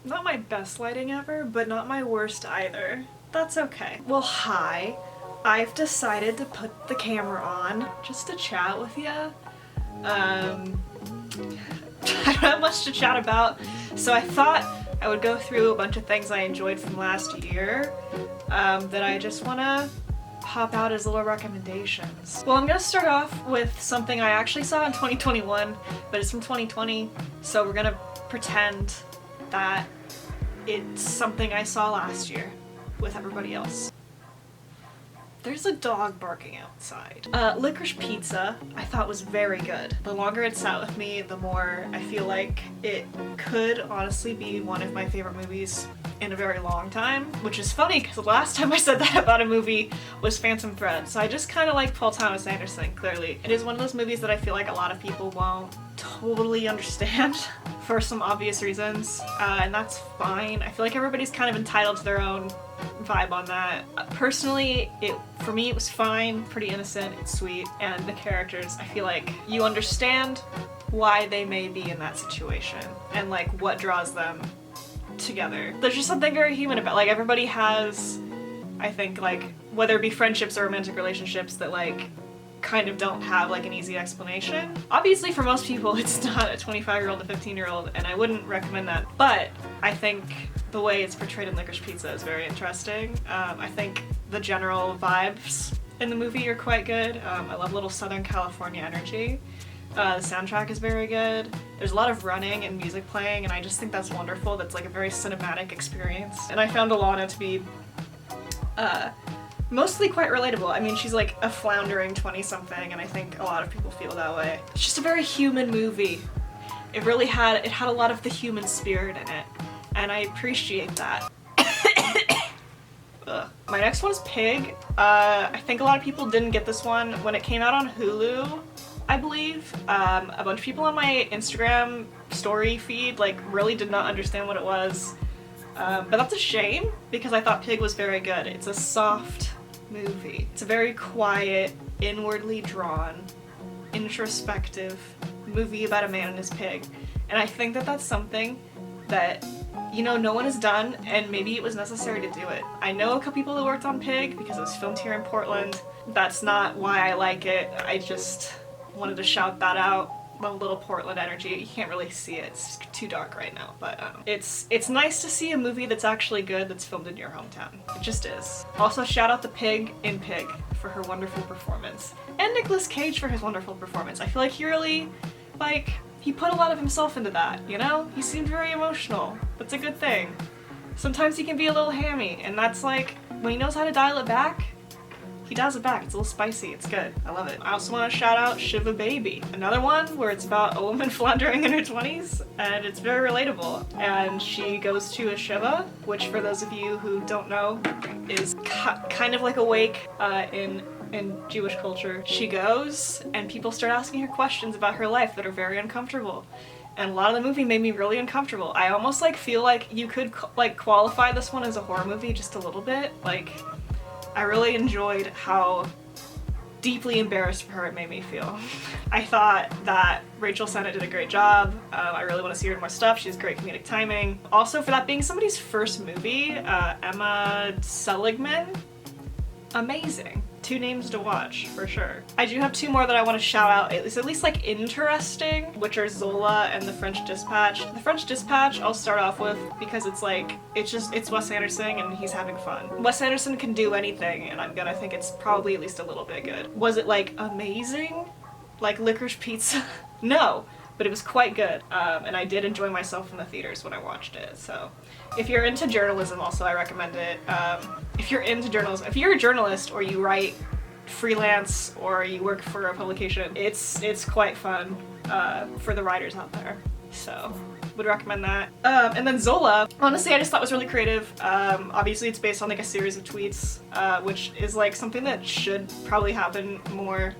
Not my best lighting ever, but not my worst either. That's okay. Well, hi. I've decided to put the camera on just to chat with you. I don't have much to chat about, so I thought I would go through a bunch of things I enjoyed from last year that I just want to pop out as little recommendations. Well, I'm gonna start off with something I actually saw in 2021, but it's from 2020, so we're gonna pretend that it's something I saw last year with everybody else. There's a dog barking outside. Licorice Pizza I thought was very good. The longer it sat with me, the more I feel like it could honestly be one of my favorite movies in a very long time, which is funny because the last time I said that about a movie was Phantom Thread, so I just kind of like Paul Thomas Anderson, clearly. It is one of those movies that I feel like a lot of people won't totally understand for some obvious reasons, and that's fine. I feel like everybody's kind of entitled to their own vibe on that. Personally, for me it was fine, pretty innocent, it's sweet, and the characters, I feel like you understand why they may be in that situation and like what draws them together. There's just something very human about, like, everybody has, I think, like, whether it be friendships or romantic relationships that like kind of don't have like an easy explanation. Obviously for most people it's not a 25-year-old to 15-year-old, and I wouldn't recommend that, but I think the way it's portrayed in Licorice Pizza is very interesting. I think the general vibes in the movie are quite good. I love a little Southern California energy. The soundtrack is very good. There's a lot of running and music playing, and I just think that's wonderful. That's like a very cinematic experience. And I found Alana to be mostly quite relatable. I mean, she's like a floundering 20-something, and I think a lot of people feel that way. It's just a very human movie. It had a lot of the human spirit in it, and I appreciate that. My next one is Pig. I think a lot of people didn't get this one when it came out on Hulu, I believe. A bunch of people on my Instagram story feed like really did not understand what it was. But that's a shame because I thought Pig was very good. It's a soft movie. It's a very quiet, inwardly drawn, introspective movie about a man and his pig. And I think that that's something that, you know, no one has done, and maybe it was necessary to do it. I know a couple people who worked on Pig because it was filmed here in Portland. That's not why I like it. I just wanted to shout that out. A little Portland energy. You can't really see it. It's too dark right now, but it's nice to see a movie that's actually good that's filmed in your hometown. It just is. Also, shout out the pig in Pig for her wonderful performance, and Nicolas Cage for his wonderful performance. I feel like he really, like, he put a lot of himself into that, you know? He seemed very emotional. That's a good thing. Sometimes he can be a little hammy, and that's like, when he knows how to dial it back, he dials it back. It's a little spicy. It's good. I love it. I also want to shout out Shiva Baby, another one where it's about a woman floundering in her 20s, and it's very relatable. And she goes to a Shiva, which for those of you who don't know, is kind of like a wake in Jewish culture. She goes, and people start asking her questions about her life that are very uncomfortable. And a lot of the movie made me really uncomfortable. I almost like feel like you could like qualify this one as a horror movie just a little bit. Like, I really enjoyed how deeply embarrassed for her it made me feel. I thought that Rachel Sennett did a great job. I really want to see her in more stuff. She has great comedic timing. Also, for that being somebody's first movie, Emma Seligman, amazing. 2 names to watch, for sure. I do have 2 more that I want to shout out. It's at least like interesting, which are Zola and The French Dispatch. The French Dispatch I'll start off with because it's like, it's Wes Anderson and he's having fun. Wes Anderson can do anything, and I'm gonna think it's probably at least a little bit good. Was it like amazing? Like Licorice Pizza? No, but it was quite good. And I did enjoy myself in the theaters when I watched it, so. If you're into journalism also, I recommend it. If you're into journalism, if you're a journalist or you write freelance or you work for a publication, it's quite fun for the writers out there. So, would recommend that. And then Zola, honestly I just thought was really creative. Obviously it's based on like a series of tweets, which is like something that should probably happen more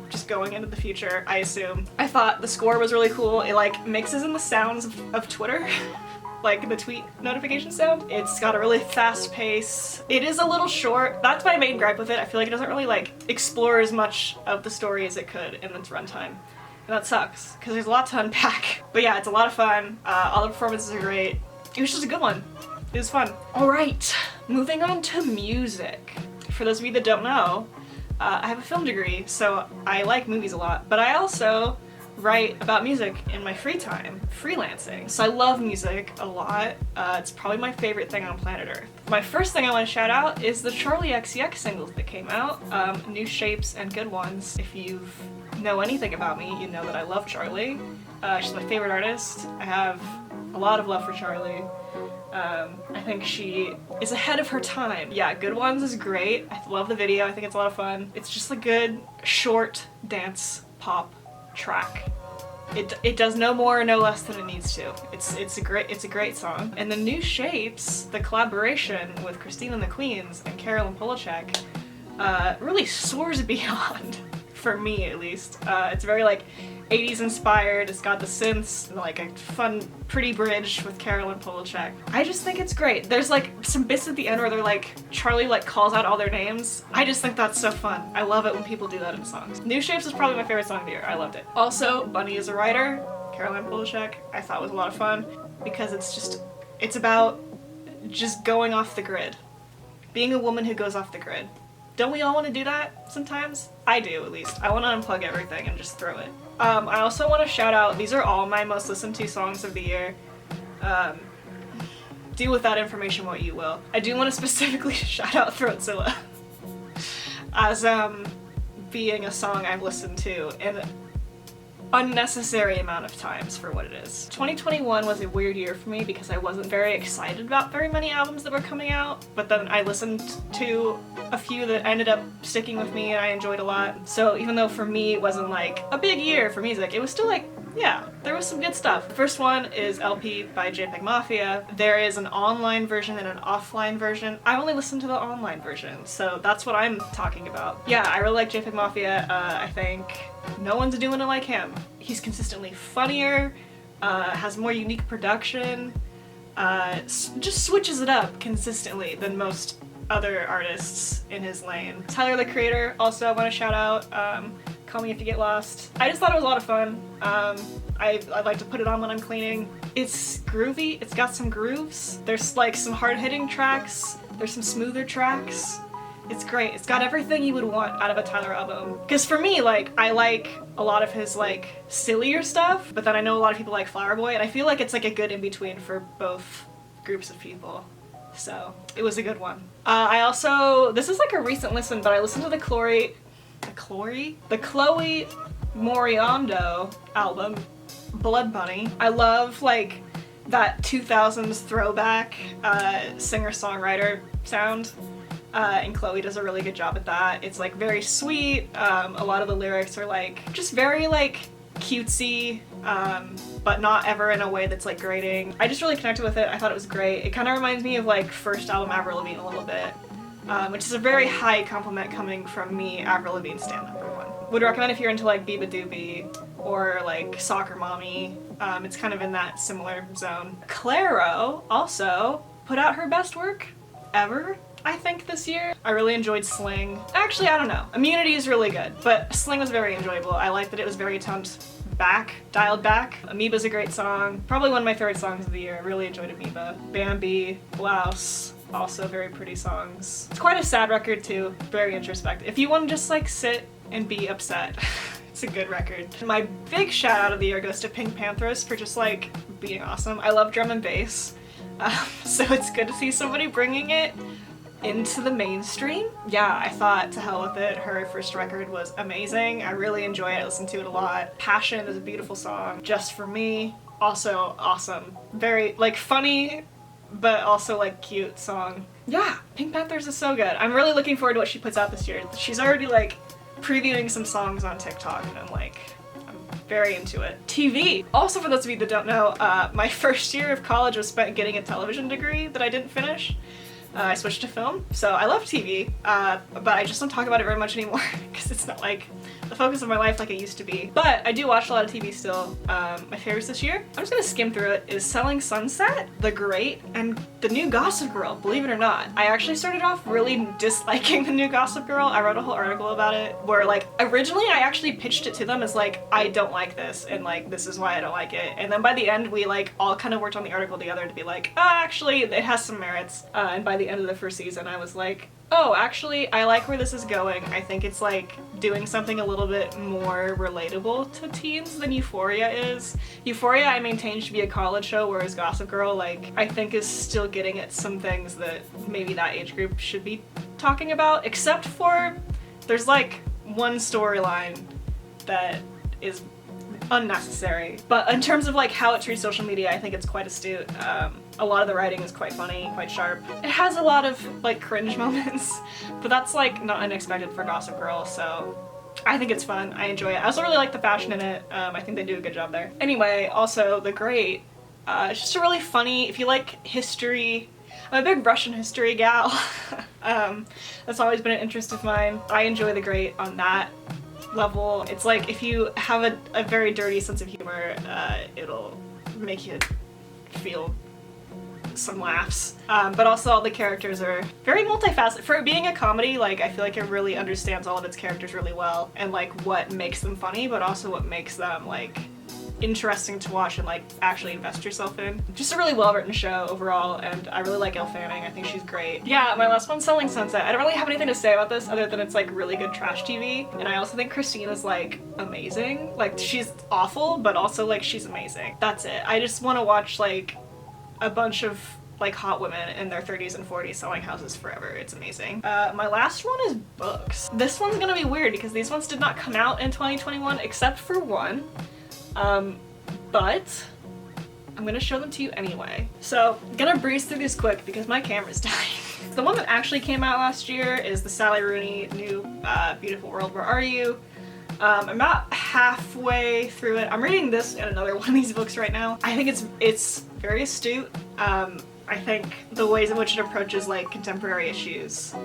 just going into the future, I assume. I thought the score was really cool. It like mixes in the sounds of Twitter. Like the tweet notification sound. It's got a really fast pace. It is a little short. That's my main gripe with it. I feel like it doesn't really like explore as much of the story as it could in its runtime. And that sucks, because there's a lot to unpack. But yeah, it's a lot of fun. All the performances are great. it was just a good one. It was fun. Alright, moving on to music. For those of you that don't know, I have a film degree, so I like movies a lot, but I also write about music in my free time, freelancing. So I love music a lot. It's probably my favorite thing on planet Earth. My first thing I want to shout out is the Charlie XCX singles that came out, New Shapes and Good Ones. If you know anything about me, you know that I love Charlie. She's my favorite artist. I have a lot of love for Charlie. I think she is ahead of her time. Yeah, Good Ones is great. I love the video. I think it's a lot of fun. It's just a good, short dance pop track. It does no more or no less than it needs to. It's a great song. And the New Shapes, the collaboration with Christine and the Queens and Carolyn Polachek, really soars beyond, for me at least. It's very like 80s inspired. It's got the synths, like a fun, pretty bridge with Carolyn Polachek. I just think it's great. There's like some bits at the end where they're like, Charlie like calls out all their names. I just think that's so fun. I love it when people do that in songs. New Shapes is probably my favorite song of the year. I loved it. Also, Bunny is a Writer, Caroline Polachek, I thought was a lot of fun because it's about just going off the grid. Being a woman who goes off the grid. Don't we all want to do that sometimes? I do, at least. I want to unplug everything and just throw it. I also want to shout out, these are all my most listened to songs of the year. Do with that information what you will. I do want to specifically shout out Zola as being a song I've listened to an unnecessary amount of times for what it is. 2021 was a weird year for me because I wasn't very excited about very many albums that were coming out, but then I listened to a few that ended up sticking with me and I enjoyed a lot. So even though for me it wasn't like a big year for music, it was still like, yeah, there was some good stuff. The first one is LP by JPEG Mafia. There is an online version and an offline version. I only listened to the online version, so that's what I'm talking about. Yeah, I really like JPEG Mafia. I think no one's doing it like him. He's consistently funnier, has more unique production, just switches it up consistently than most other artists in his lane. Tyler the Creator, also I want to shout out. Call Me If You Get Lost. I just thought it was a lot of fun. I like to put it on when I'm cleaning. It's groovy, it's got some grooves. There's like some hard-hitting tracks, there's some smoother tracks. It's great. It's got everything you would want out of a Tyler album. Because for me, like, I like a lot of his like sillier stuff, but then I know a lot of people like Flower Boy, and I feel like it's like a good in-between for both groups of people. So it was a good one. I also, this is like a recent listen, but I listened to the Chloe Moriondo album, Blood Bunny. I love like that 2000s throwback singer-songwriter sound, and Chloe does a really good job at that. It's like very sweet. A lot of the lyrics are like just very like cutesy, but not ever in a way that's like grating. I just really connected with it. I thought it was great. It kind of reminds me of like first album Avril Lavigne a little bit, which is a very high compliment coming from me, Avril Lavigne stan #1. Would recommend if you're into like Biba Doobie or like Soccer Mommy. It's kind of in that similar zone. Clairo also put out her best work ever, I think, this year. I really enjoyed Sling. Actually, I don't know. Immunity is really good, but Sling was very enjoyable. I liked that it was very dialed back. Amoeba's a great song. Probably one of my favorite songs of the year. I really enjoyed Amoeba. Bambi, Blouse, also very pretty songs. It's quite a sad record too. Very introspective. If you want to just like sit and be upset, it's a good record. My big shout out of the year goes to Pink Panthers for just like being awesome. I love drum and bass, so it's good to see somebody bringing it into the mainstream. Yeah, I thought to hell with it. Her first record was amazing. I really enjoy it. I listen to it a lot. Passion is a beautiful song. Just for Me, also awesome. Very like funny, but also like cute song. Yeah, Pink Panthers is so good. I'm really looking forward to what she puts out this year. She's already like previewing some songs on TikTok and I'm very into it. TV. Also, for those of you that don't know, my first year of college was spent getting a television degree that I didn't finish. I switched to film, so I love TV, but I just don't talk about it very much anymore because it's not like the focus of my life like it used to be. But I do watch a lot of TV still. My favorites this year, I'm just gonna skim through it, is Selling Sunset, The Great, and the new Gossip Girl, believe it or not. I actually started off really disliking the new Gossip Girl. I wrote a whole article about it where like originally I actually pitched it to them as like, I don't like this and like this is why I don't like it. And then by the end we like all kind of worked on the article together to be like, actually it has some merits. And by the end of the first season I was like, oh, actually, I like where this is going. I think it's like doing something a little bit more relatable to teens than Euphoria is. Euphoria, I maintain, should be a college show, whereas Gossip Girl, like, I think is still getting at some things that maybe that age group should be talking about, except for there's like one storyline that is unnecessary. But in terms of like how it treats social media, I think it's quite astute. A lot of the writing is quite funny, quite sharp. It has a lot of like cringe moments, but that's like not unexpected for Gossip Girl, so I think it's fun. I enjoy it. I also really like the fashion in it. I think they do a good job there. Anyway, also The Great. It's just a really funny, if you like history, I'm a big Russian history gal. That's always been an interest of mine. I enjoy The Great on that level. It's like if you have a very dirty sense of humor, it'll make you feel some laughs. But also all the characters are very multifaceted. For it being a comedy, like I feel like it really understands all of its characters really well and like what makes them funny, but also what makes them like interesting to watch and like actually invest yourself in. Just a really well-written show overall, and I really like Elle Fanning. I think she's great. Yeah, my last one's Selling Sunset. I don't really have anything to say about this other than it's like really good trash TV, and I also think Christine is like amazing. Like she's awful, but also like she's amazing. That's it. I just want to watch like a bunch of like hot women in their 30s and 40s selling houses forever. It's amazing. My last one is books. This one's gonna be weird because these ones did not come out in 2021 except for one. But I'm gonna show them to you anyway. So I'm gonna breeze through these quick because my camera's dying. The one that actually came out last year is the Sally Rooney new Beautiful World, Where Are You? I'm about halfway through it. I'm reading this and another one of these books right now. I think it's very astute. I think the ways in which it approaches like contemporary issues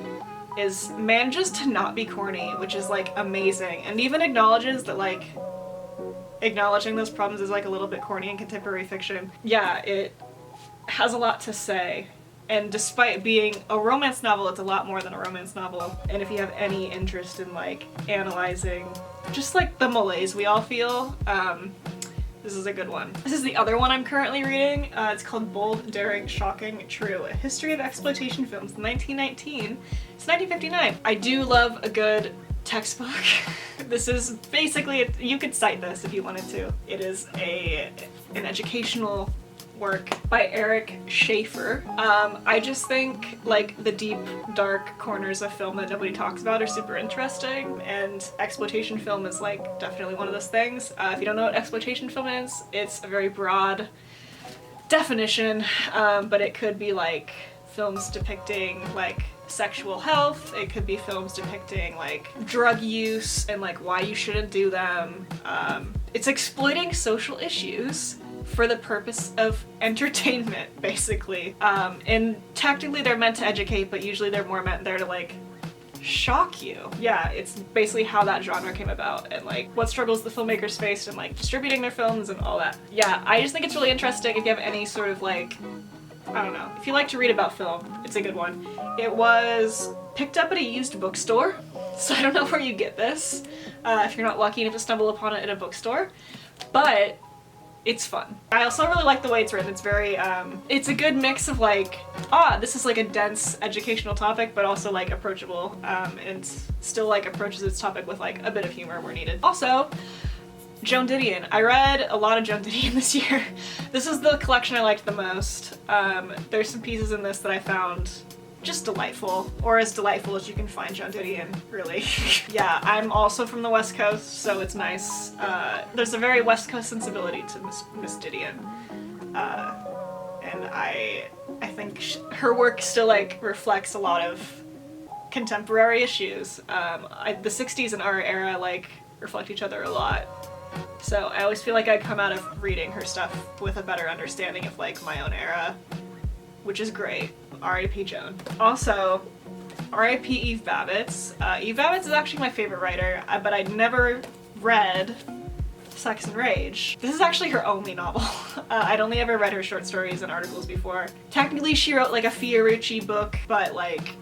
manages to not be corny, which is like amazing, and even acknowledges that like acknowledging those problems is like a little bit corny in contemporary fiction. Yeah, it has a lot to say. And despite being a romance novel, it's a lot more than a romance novel. And if you have any interest in like analyzing just like the malaise we all feel, this is a good one. This is the other one I'm currently reading. It's called Bold, Daring, Shocking, True, A History of Exploitation Films, 1919. It's 1959. I do love a good textbook. This is basically, you could cite this if you wanted to. It is an educational work by Eric Schaefer. I just think like the deep, dark corners of film that nobody talks about are super interesting, and exploitation film is like definitely one of those things. If you don't know what exploitation film is, it's a very broad definition, but it could be like films depicting like sexual health, it could be films depicting like drug use and like why you shouldn't do them. It's exploiting social issues for the purpose of entertainment, basically. And technically they're meant to educate, but usually they're more meant there to like shock you. Yeah, it's basically how that genre came about and like what struggles the filmmakers faced and like distributing their films and all that. Yeah, I just think it's really interesting if you have any sort of like, I don't know, if you like to read about film, it's a good one. It was picked up at a used bookstore, so I don't know where you get this, if you're not lucky enough to stumble upon it at a bookstore, but it's fun. I also really like the way it's written. It's very, it's a good mix of like, this is like a dense educational topic, but also like approachable, and still like approaches its topic with like a bit of humor where needed. Also, Joan Didion. I read a lot of Joan Didion this year. This is the collection I liked the most. There's some pieces in this that I found just delightful, or as delightful as you can find Joan Didion, really. Yeah, I'm also from the West Coast, so it's nice. There's a very West Coast sensibility to Miss Didion. And I think her work still like reflects a lot of contemporary issues. The 60s and our era like reflect each other a lot. So I always feel like I come out of reading her stuff with a better understanding of like my own era, which is great. R.I.P. Joan. Also, R.I.P. Eve Babbitt. Eve Babbitt is actually my favorite writer, but I'd never read Sex and Rage. This is actually her only novel. I'd only ever read her short stories and articles before. Technically she wrote like a Fiorucci book, but like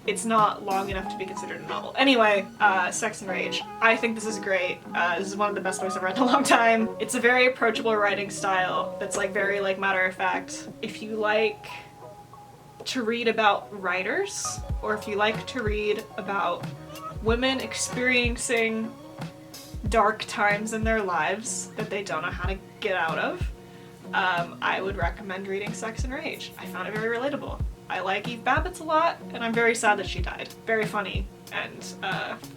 it's not long enough to be considered a novel. Anyway, Sex and Rage. I think this is great. This is one of the best books I've read in a long time. It's a very approachable writing style that's like very like matter of fact. If you like to read about writers, or if you like to read about women experiencing dark times in their lives that they don't know how to get out of, I would recommend reading Sex and Rage. I found it very relatable. I like Eve Babbitt a lot, and I'm very sad that she died. Very funny and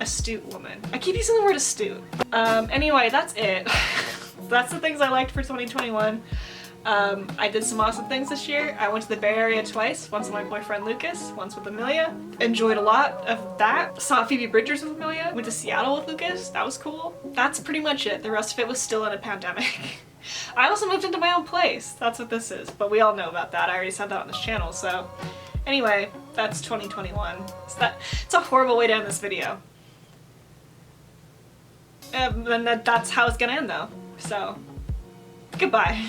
astute woman. I keep using the word astute. Anyway, that's it. That's the things I liked for 2021. I did some awesome things this year. I went to the Bay Area twice, once with my boyfriend Lucas, once with Amelia. Enjoyed a lot of that. Saw Phoebe Bridgers with Amelia. Went to Seattle with Lucas. That was cool. That's pretty much it. The rest of it was still in a pandemic. I also moved into my own place. That's what this is. But we all know about that. I already said that on this channel, so. Anyway, that's 2021. It's a horrible way to end this video. And that's how it's gonna end though. So, goodbye.